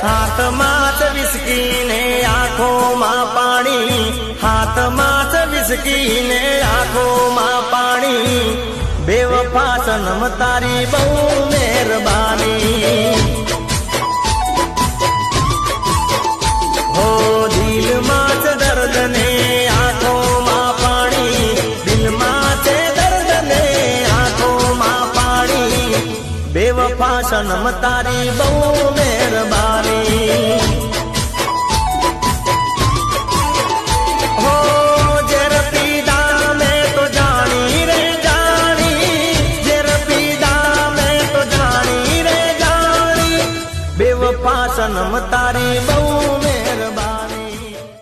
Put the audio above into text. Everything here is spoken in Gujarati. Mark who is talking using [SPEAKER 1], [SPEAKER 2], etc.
[SPEAKER 1] હાથમાં જ વિસ્કી ને આંખોમાં પાણી, હાથમાં જ વિસ્કી ને આંખોમાં પાણી, બેવફા સનમ તારી બહુ મહેરબાની. હો દિલમાં છે દર્દ ને આંખોમાં પાણી, દિલમાં છે દર્દ ને આંખોમાં પાણી, બેવફા સનમ તારી બહુ મહેરબાની.